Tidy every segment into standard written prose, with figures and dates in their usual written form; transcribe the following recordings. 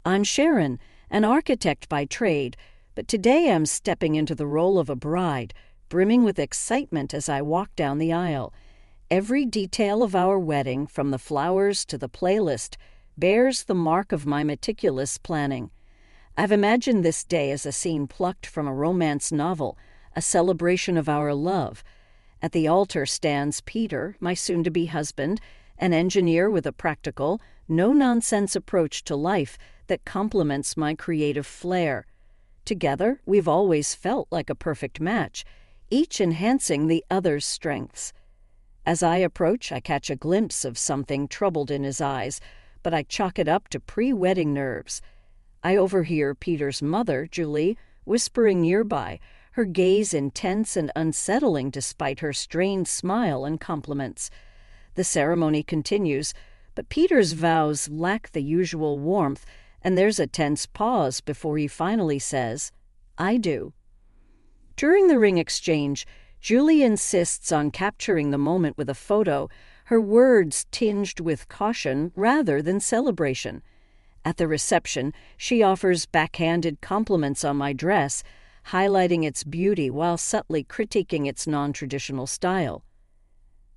I'm Sharon, an architect by trade, but today I'm stepping into the role of a bride, brimming with excitement as I walk down the aisle. Every detail of our wedding, from the flowers to the playlist, bears the mark of my meticulous planning. I've imagined this day as a scene plucked from a romance novel, a celebration of our love. At the altar stands Peter, my soon-to-be husband, an engineer with a practical, no-nonsense approach to life that complements my creative flair. Together, we've always felt like a perfect match, each enhancing the other's strengths. As I approach, I catch a glimpse of something troubled in his eyes, but I chalk it up to pre-wedding nerves. I overhear Peter's mother, Julie, whispering nearby, her gaze intense and unsettling despite her strained smile and compliments. The ceremony continues, but Peter's vows lack the usual warmth, and there's a tense pause before he finally says, "I do." During the ring exchange, Julie insists on capturing the moment with a photo, her words tinged with caution rather than celebration. At the reception, she offers backhanded compliments on my dress, highlighting its beauty while subtly critiquing its non-traditional style.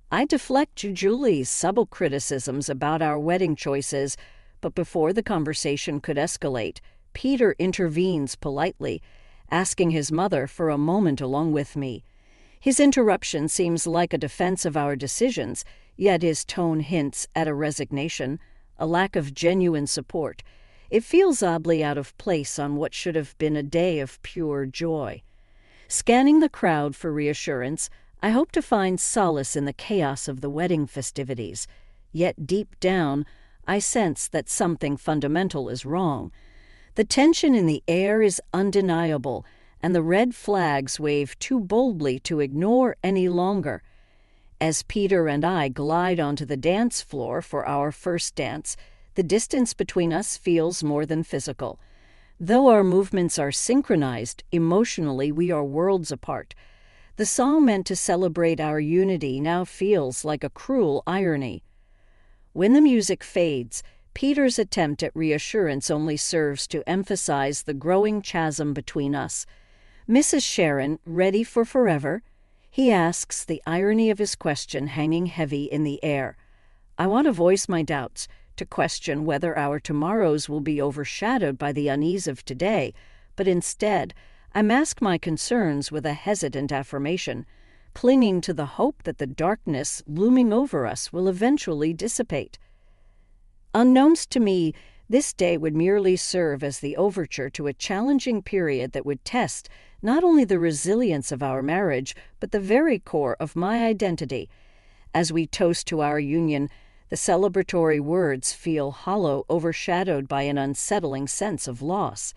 I deflect to Julie's subtle criticisms about our wedding choices, but before the conversation could escalate, Peter intervenes politely, asking his mother for a moment along with me. His interruption seems like a defense of our decisions, yet his tone hints at a resignation, a lack of genuine support. It feels oddly out of place on what should have been a day of pure joy. Scanning the crowd for reassurance, I hope to find solace in the chaos of the wedding festivities. Yet deep down, I sense that something fundamental is wrong. The tension in the air is undeniable, and the red flags wave too boldly to ignore any longer. As Peter and I glide onto the dance floor for our first dance, the distance between us feels more than physical. Though our movements are synchronized, emotionally we are worlds apart. The song meant to celebrate our unity now feels like a cruel irony. When the music fades, Peter's attempt at reassurance only serves to emphasize the growing chasm between us. "Mrs. Sharon, ready for forever?" He asks, the irony of his question hanging heavy in the air. I want to voice my doubts, to question whether our tomorrows will be overshadowed by the unease of today, but instead, I mask my concerns with a hesitant affirmation, clinging to the hope that the darkness looming over us will eventually dissipate. Unknowns to me, this day would merely serve as the overture to a challenging period that would test not only the resilience of our marriage, but the very core of my identity. As we toast to our union, the celebratory words feel hollow, overshadowed by an unsettling sense of loss.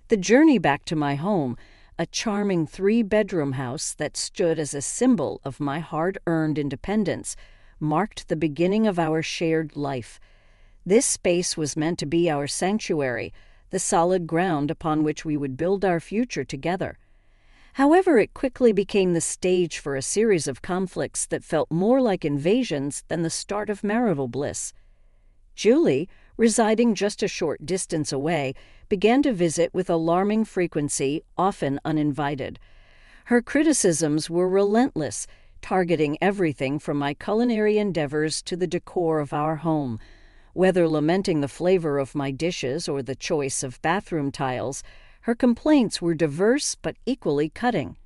The journey back to my home, a charming 3-bedroom house that stood as a symbol of my hard-earned independence, marked the beginning of our shared life. This space was meant to be our sanctuary, the solid ground upon which we would build our future together. However, it quickly became the stage for a series of conflicts that felt more like invasions than the start of marital bliss. Julie, residing just a short distance away, began to visit with alarming frequency, often uninvited. Her criticisms were relentless, targeting everything from my culinary endeavors to the decor of our home. Whether lamenting the flavor of my dishes or the choice of bathroom tiles, her complaints were diverse but equally cutting.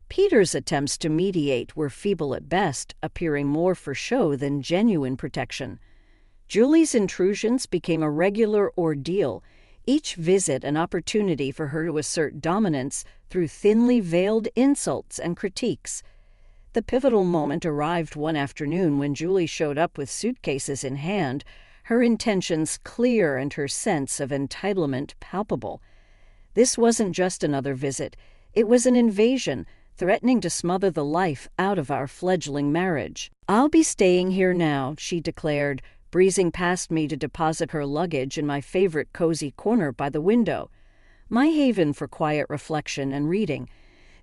Peter's attempts to mediate were feeble at best, appearing more for show than genuine protection. Julie's intrusions became a regular ordeal, each visit an opportunity for her to assert dominance through thinly veiled insults and critiques. The pivotal moment arrived one afternoon when Julie showed up with suitcases in hand, her intentions clear and her sense of entitlement palpable. This wasn't just another visit. It was an invasion, threatening to smother the life out of our fledgling marriage. "I'll be staying here now," she declared, breezing past me to deposit her luggage in my favorite cozy corner by the window, my haven for quiet reflection and reading.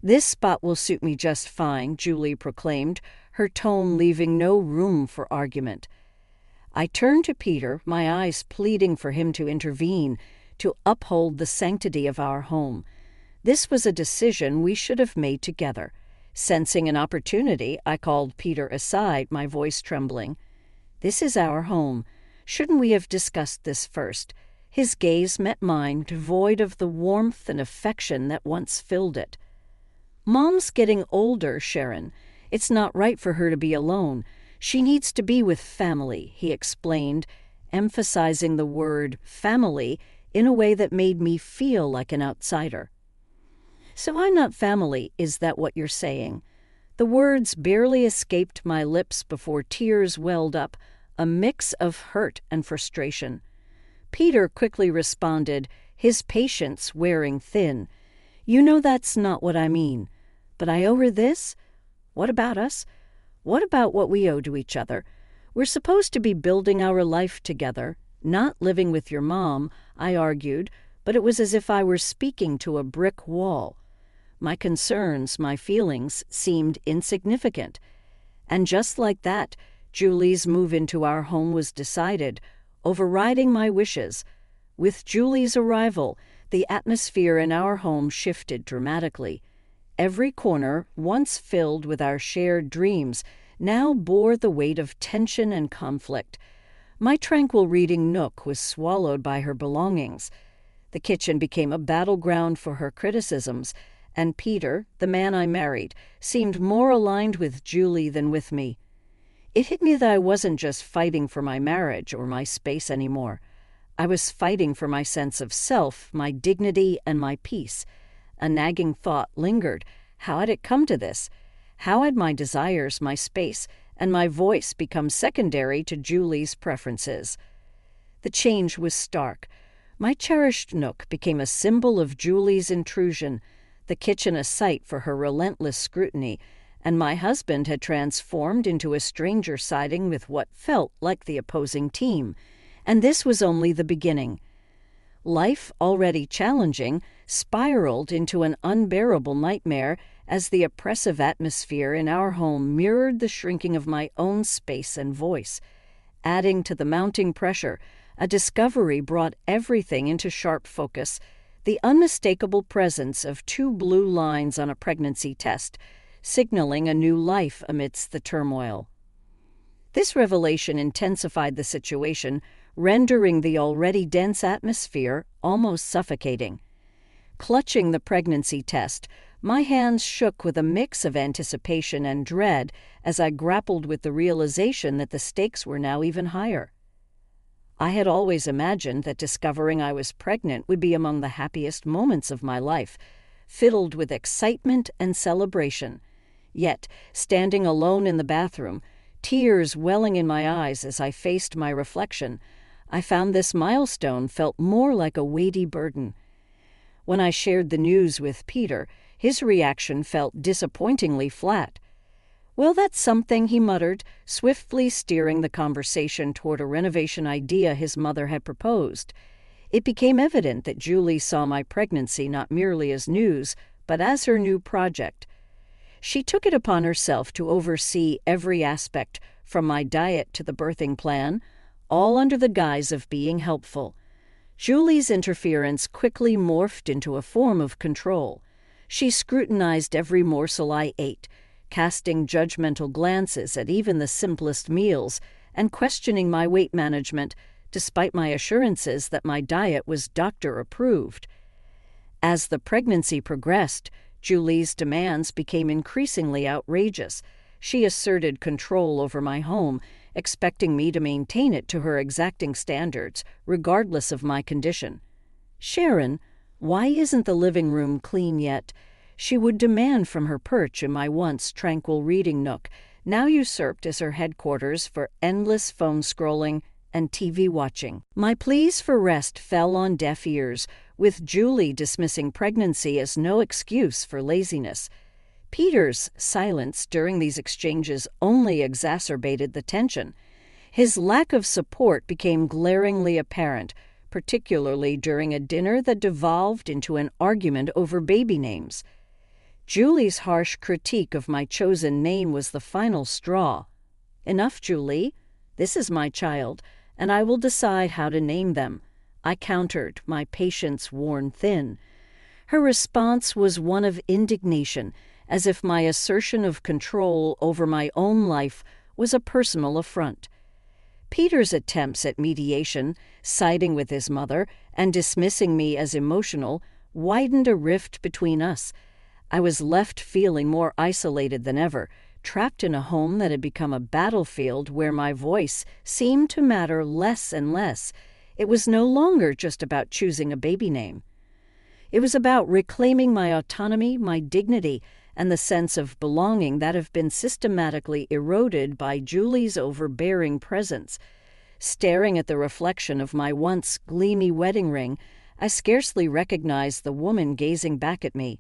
"This spot will suit me just fine," Julie proclaimed, her tone leaving no room for argument. I turned to Peter, my eyes pleading for him to intervene, to uphold the sanctity of our home. This was a decision we should have made together. Sensing an opportunity, I called Peter aside, my voice trembling. "This is our home. Shouldn't we have discussed this first?" His gaze met mine, devoid of the warmth and affection that once filled it. "Mom's getting older, Sharon. It's not right for her to be alone. She needs to be with family," he explained, emphasizing the word family in a way that made me feel like an outsider. "So I'm not family, is that what you're saying?" The words barely escaped my lips before tears welled up, a mix of hurt and frustration. Peter quickly responded, his patience wearing thin. "You know that's not what I mean. But I owe her this? What about us? What about what we owe to each other? We're supposed to be building our life together, not living with your mom," I argued, but it was as if I were speaking to a brick wall. My concerns, my feelings, seemed insignificant. And just like that, Julie's move into our home was decided, overriding my wishes. With Julie's arrival, the atmosphere in our home shifted dramatically. Every corner, once filled with our shared dreams, now bore the weight of tension and conflict. My tranquil reading nook was swallowed by her belongings. The kitchen became a battleground for her criticisms, and Peter, the man I married, seemed more aligned with Julie than with me. It hit me that I wasn't just fighting for my marriage or my space anymore. I was fighting for my sense of self, my dignity, and my peace. A nagging thought lingered. How had it come to this? How had my desires, my space, and my voice become secondary to Julie's preferences? The change was stark. My cherished nook became a symbol of Julie's intrusion, the kitchen a site for her relentless scrutiny, and my husband had transformed into a stranger siding with what felt like the opposing team. And this was only the beginning. Life, already challenging, spiraled into an unbearable nightmare as the oppressive atmosphere in our home mirrored the shrinking of my own space and voice. Adding to the mounting pressure, a discovery brought everything into sharp focus: the unmistakable presence of 2 blue lines on a pregnancy test, signaling a new life amidst the turmoil. This revelation intensified the situation, rendering the already dense atmosphere almost suffocating. Clutching the pregnancy test, my hands shook with a mix of anticipation and dread as I grappled with the realization that the stakes were now even higher. I had always imagined that discovering I was pregnant would be among the happiest moments of my life, filled with excitement and celebration. Yet, standing alone in the bathroom, tears welling in my eyes as I faced my reflection, I found this milestone felt more like a weighty burden. When I shared the news with Peter, his reaction felt disappointingly flat. "Well, that's something," he muttered, swiftly steering the conversation toward a renovation idea his mother had proposed. It became evident that Julie saw my pregnancy not merely as news, but as her new project. She took it upon herself to oversee every aspect, from my diet to the birthing plan, all under the guise of being helpful. Julie's interference quickly morphed into a form of control. She scrutinized every morsel I ate, casting judgmental glances at even the simplest meals, and questioning my weight management, despite my assurances that my diet was doctor-approved. As the pregnancy progressed, Julie's demands became increasingly outrageous. She asserted control over my home, expecting me to maintain it to her exacting standards, regardless of my condition. "Sharon, why isn't the living room clean yet?" she would demand from her perch in my once tranquil reading nook, now usurped as her headquarters for endless phone scrolling and TV watching. My pleas for rest fell on deaf ears, with Julie dismissing pregnancy as no excuse for laziness. Peter's silence during these exchanges only exacerbated the tension. His lack of support became glaringly apparent, particularly during a dinner that devolved into an argument over baby names. Julie's harsh critique of my chosen name was the final straw. "Enough, Julie. This is my child. and I will decide how to name them," I countered, my patience worn thin. Her response was one of indignation, as if my assertion of control over my own life was a personal affront. Peter's attempts at mediation, siding with his mother and dismissing me as emotional, widened a rift between us. I was left feeling more isolated than ever, trapped in a home that had become a battlefield where my voice seemed to matter less and less. It was no longer just about choosing a baby name. It was about reclaiming my autonomy, my dignity, and the sense of belonging that have been systematically eroded by Julie's overbearing presence. Staring at the reflection of my once gleamy wedding ring, I scarcely recognized the woman gazing back at me.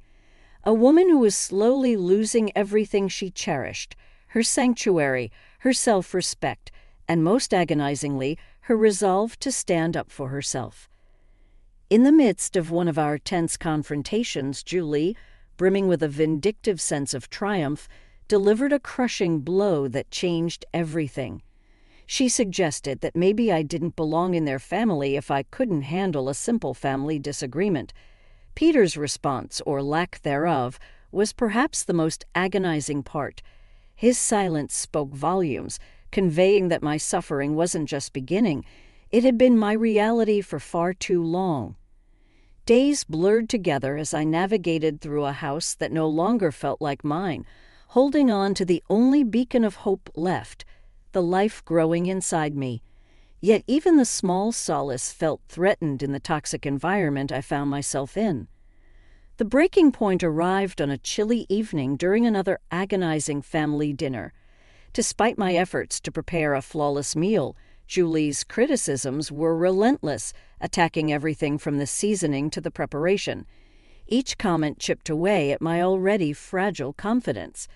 A woman who was slowly losing everything she cherished, her sanctuary, her self-respect, and most agonizingly, her resolve to stand up for herself. In the midst of one of our tense confrontations, Julie, brimming with a vindictive sense of triumph, delivered a crushing blow that changed everything. She suggested that maybe I didn't belong in their family if I couldn't handle a simple family disagreement. Peter's response, or lack thereof, was perhaps the most agonizing part. His silence spoke volumes, conveying that my suffering wasn't just beginning. It had been my reality for far too long. Days blurred together as I navigated through a house that no longer felt like mine, holding on to the only beacon of hope left, the life growing inside me. Yet even the small solace felt threatened in the toxic environment I found myself in. The breaking point arrived on a chilly evening during another agonizing family dinner. Despite my efforts to prepare a flawless meal, Julie's criticisms were relentless, attacking everything from the seasoning to the preparation. Each comment chipped away at my already fragile confidence.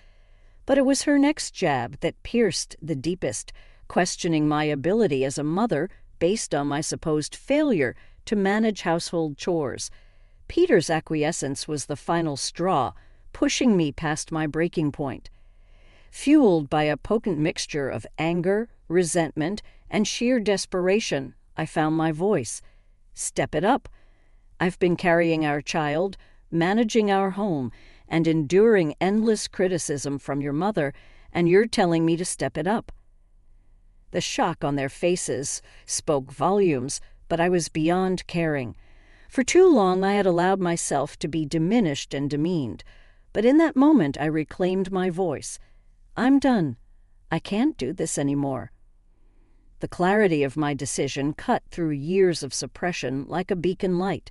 But it was her next jab that pierced the deepest, questioning my ability as a mother based on my supposed failure to manage household chores. Peter's acquiescence was the final straw, pushing me past my breaking point. Fueled by a potent mixture of anger, resentment, and sheer desperation, I found my voice. Step it up. I've been carrying our child, managing our home, and enduring endless criticism from your mother, and you're telling me to step it up. The shock on their faces spoke volumes, but I was beyond caring. For too long I had allowed myself to be diminished and demeaned, but in that moment I reclaimed my voice. I'm done. I can't do this anymore. The clarity of my decision cut through years of suppression like a beacon light.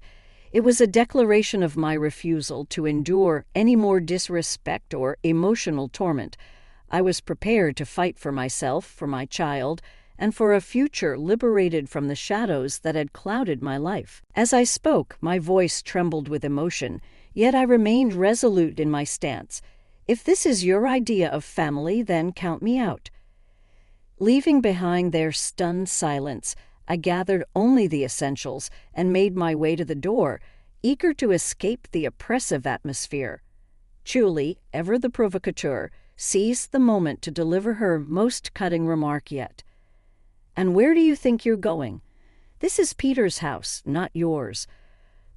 It was a declaration of my refusal to endure any more disrespect or emotional torment. I was prepared to fight for myself, for my child, and for a future liberated from the shadows that had clouded my life. As I spoke, my voice trembled with emotion, yet I remained resolute in my stance. If this is your idea of family, then count me out. Leaving behind their stunned silence, I gathered only the essentials and made my way to the door, eager to escape the oppressive atmosphere. Julie, ever the provocateur, seized the moment to deliver her most cutting remark yet. "And where do you think you're going? This is Peter's house, not yours."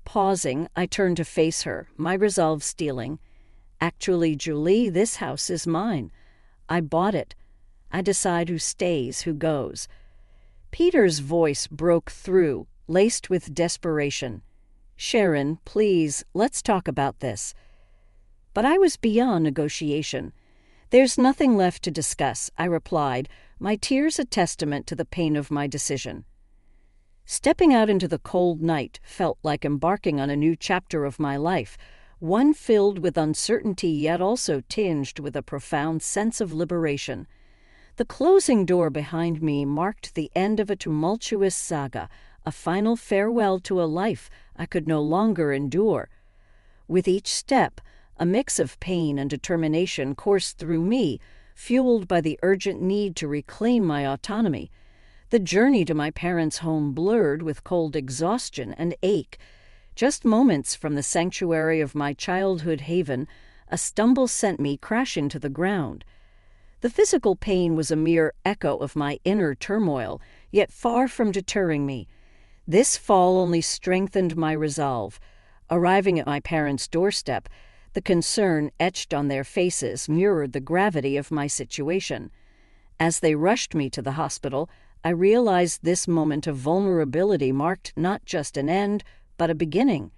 Pausing, I turned to face her, my resolve steeling. "Actually, Julie, this house is mine. I bought it. I decide who stays, who goes." Peter's voice broke through, laced with desperation. "Sharon, please, let's talk about this." But I was beyond negotiation. "There's nothing left to discuss," I replied, my tears a testament to the pain of my decision. Stepping out into the cold night felt like embarking on a new chapter of my life, one filled with uncertainty yet also tinged with a profound sense of liberation. The closing door behind me marked the end of a tumultuous saga, a final farewell to a life I could no longer endure. With each step, a mix of pain and determination coursed through me, fueled by the urgent need to reclaim my autonomy. The journey to my parents' home blurred with cold exhaustion and ache. Just moments from the sanctuary of my childhood haven, a stumble sent me crashing to the ground. The physical pain was a mere echo of my inner turmoil, yet far from deterring me. This fall only strengthened my resolve. Arriving at my parents' doorstep, the concern etched on their faces mirrored the gravity of my situation. As they rushed me to the hospital, I realized this moment of vulnerability marked not just an end, but a beginning.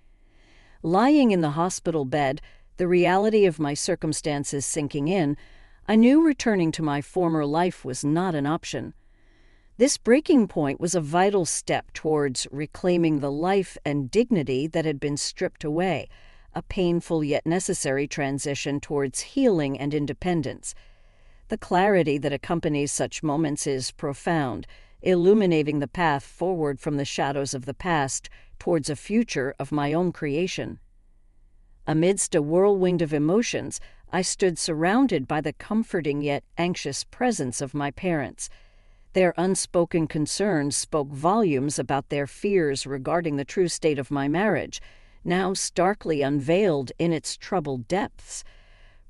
Lying in the hospital bed, the reality of my circumstances sinking in, I knew returning to my former life was not an option. This breaking point was a vital step towards reclaiming the life and dignity that had been stripped away, a painful yet necessary transition towards healing and independence. The clarity that accompanies such moments is profound, illuminating the path forward from the shadows of the past towards a future of my own creation. Amidst a whirlwind of emotions, I stood surrounded by the comforting yet anxious presence of my parents. Their unspoken concerns spoke volumes about their fears regarding the true state of my marriage, now starkly unveiled in its troubled depths.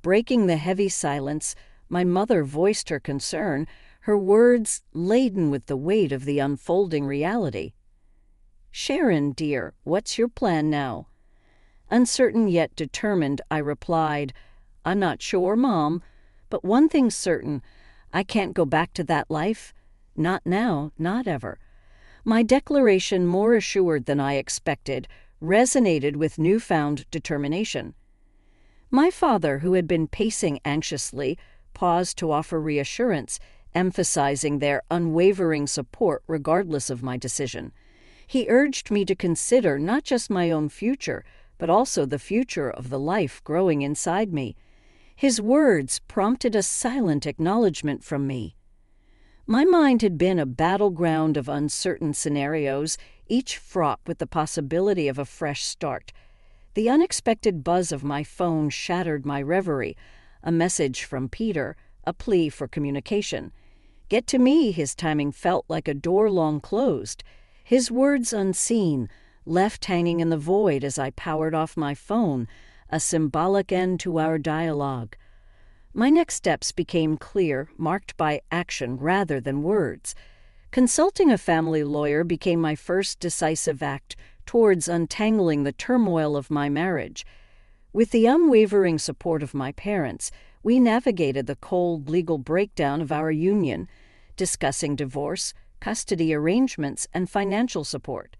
Breaking the heavy silence, my mother voiced her concern, her words laden with the weight of the unfolding reality. "Sharon, dear, what's your plan now?" Uncertain yet determined, I replied, "I'm not sure, Mom, but one thing's certain. I can't go back to that life. Not now, not ever." My declaration, more assured than I expected, resonated with newfound determination. My father, who had been pacing anxiously, paused to offer reassurance, emphasizing their unwavering support regardless of my decision. He urged me to consider not just my own future, but also the future of the life growing inside me. His words prompted a silent acknowledgement from me. My mind had been a battleground of uncertain scenarios, each fraught with the possibility of a fresh start. The unexpected buzz of my phone shattered my reverie, a message from Peter, a plea for communication. Yet to me his timing felt like a door long closed, his words unseen, left hanging in the void as I powered off my phone, a symbolic end to our dialogue. My next steps became clear, marked by action rather than words. Consulting a family lawyer became my first decisive act towards untangling the turmoil of my marriage. With the unwavering support of my parents, we navigated the cold legal breakdown of our union, discussing divorce, custody arrangements, and financial support.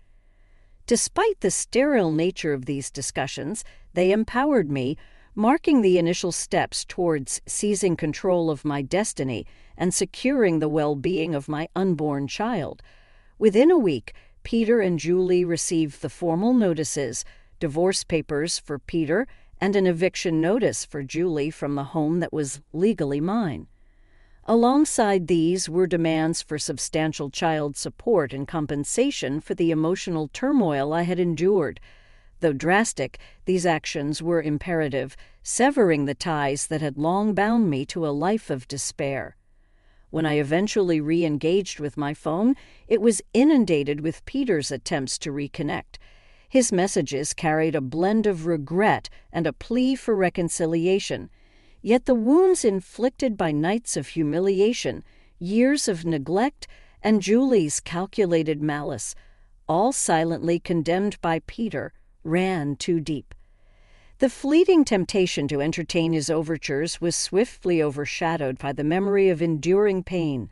Despite the sterile nature of these discussions, they empowered me, marking the initial steps towards seizing control of my destiny and securing the well-being of my unborn child. Within a week, Peter and Julie received the formal notices, divorce papers for Peter, and an eviction notice for Julie from the home that was legally mine. Alongside these were demands for substantial child support and compensation for the emotional turmoil I had endured. Though drastic, these actions were imperative, severing the ties that had long bound me to a life of despair. When I eventually re-engaged with my phone, it was inundated with Peter's attempts to reconnect. His messages carried a blend of regret and a plea for reconciliation. Yet the wounds inflicted by nights of humiliation, years of neglect, and Julie's calculated malice, all silently condemned by Peter, ran too deep. The fleeting temptation to entertain his overtures was swiftly overshadowed by the memory of enduring pain.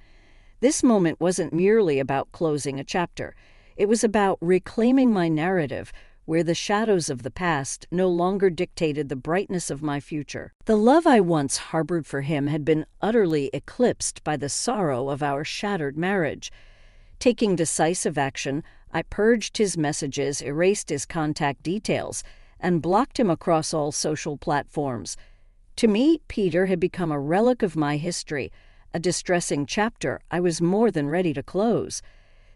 This moment wasn't merely about closing a chapter. It was about reclaiming my narrative, where the shadows of the past no longer dictated the brightness of my future. The love I once harbored for him had been utterly eclipsed by the sorrow of our shattered marriage. Taking decisive action, I purged his messages, erased his contact details, and blocked him across all social platforms. To me, Peter had become a relic of my history, a distressing chapter I was more than ready to close.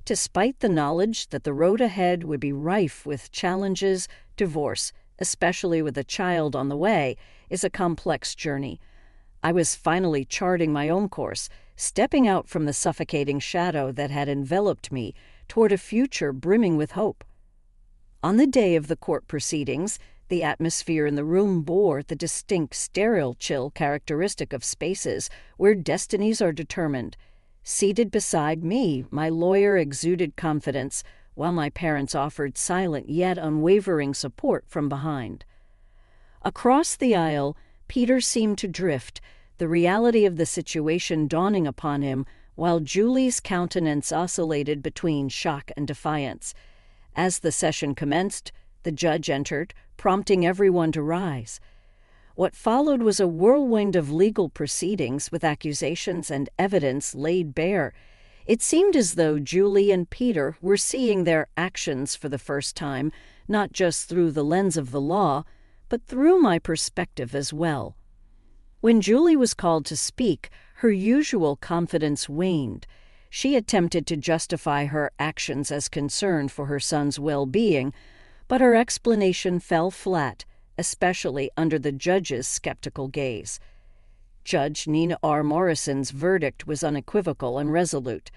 Despite the knowledge that the road ahead would be rife with challenges, divorce, especially with a child on the way, is a complex journey. I was finally charting my own course, stepping out from the suffocating shadow that had enveloped me toward a future brimming with hope. On the day of the court proceedings, The atmosphere in the room bore the distinct sterile chill characteristic of spaces where destinies are determined. Seated beside me, my lawyer exuded confidence, while my parents offered silent yet unwavering support from behind. Across the aisle, Peter seemed to drift, the reality of the situation dawning upon him, while Julie's countenance oscillated between shock and defiance. As the session commenced, the judge entered, prompting everyone to rise. What followed was a whirlwind of legal proceedings with accusations and evidence laid bare. It seemed as though Julie and Peter were seeing their actions for the first time, not just through the lens of the law, but through my perspective as well. When Julie was called to speak, her usual confidence waned. She attempted to justify her actions as concern for her son's well-being, but her explanation fell flat, especially under the judge's skeptical gaze. Judge Nina R. Morrison's verdict was unequivocal and resolute.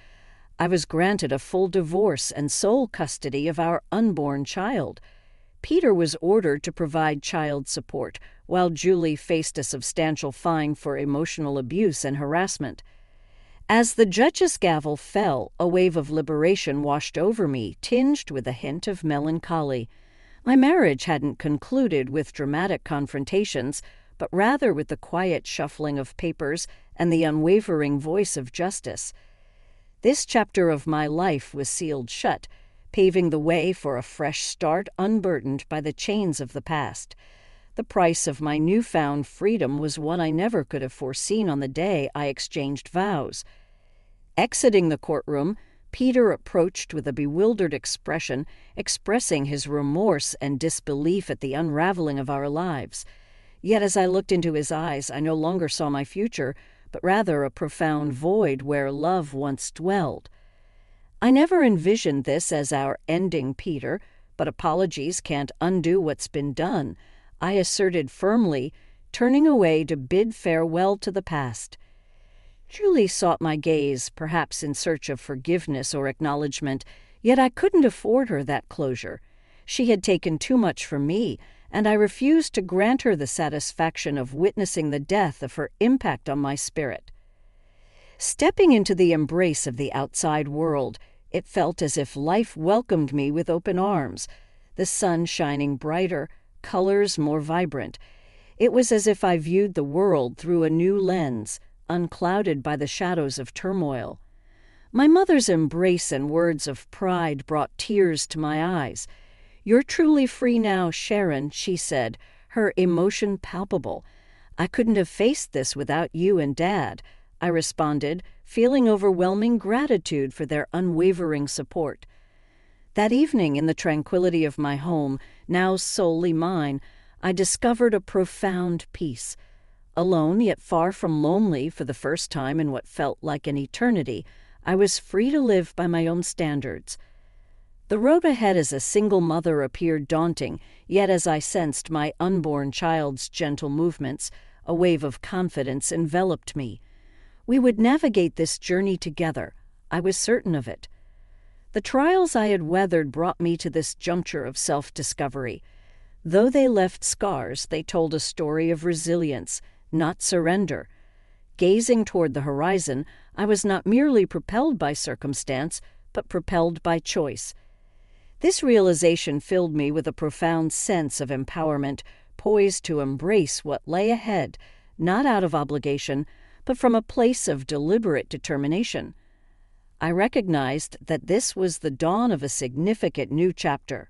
I was granted a full divorce and sole custody of our unborn child. Peter was ordered to provide child support, while Julie faced a substantial fine for emotional abuse and harassment. As the judge's gavel fell, a wave of liberation washed over me, tinged with a hint of melancholy. My marriage hadn't concluded with dramatic confrontations, but rather with the quiet shuffling of papers and the unwavering voice of justice. This chapter of my life was sealed shut, paving the way for a fresh start unburdened by the chains of the past. The price of my newfound freedom was one I never could have foreseen on the day I exchanged vows. Exiting the courtroom, Peter approached with a bewildered expression, expressing his remorse and disbelief at the unraveling of our lives. Yet as I looked into his eyes, I no longer saw my future, but rather a profound void where love once dwelled. I never envisioned this as our ending, Peter, but apologies can't undo what's been done, I asserted firmly, turning away to bid farewell to the past. Julie sought my gaze, perhaps in search of forgiveness or acknowledgement, yet I couldn't afford her that closure. She had taken too much from me, and I refused to grant her the satisfaction of witnessing the death of her impact on my spirit. Stepping into the embrace of the outside world, it felt as if life welcomed me with open arms, the sun shining brighter, colors more vibrant. It was as if I viewed the world through a new lens, unclouded by the shadows of turmoil. My mother's embrace and words of pride brought tears to my eyes. "You're truly free now, Sharon," she said, her emotion palpable. "I couldn't have faced this without you and Dad," I responded, feeling overwhelming gratitude for their unwavering support. That evening, in the tranquility of my home, now solely mine, I discovered a profound peace. Alone, yet far from lonely for the first time in what felt like an eternity, I was free to live by my own standards. The road ahead as a single mother appeared daunting, yet as I sensed my unborn child's gentle movements, a wave of confidence enveloped me. We would navigate this journey together. I was certain of it. The trials I had weathered brought me to this juncture of self-discovery. Though they left scars, they told a story of resilience, not surrender. Gazing toward the horizon, I was not merely propelled by circumstance, but propelled by choice. This realization filled me with a profound sense of empowerment, poised to embrace what lay ahead, not out of obligation, but from a place of deliberate determination. I recognized that this was the dawn of a significant new chapter.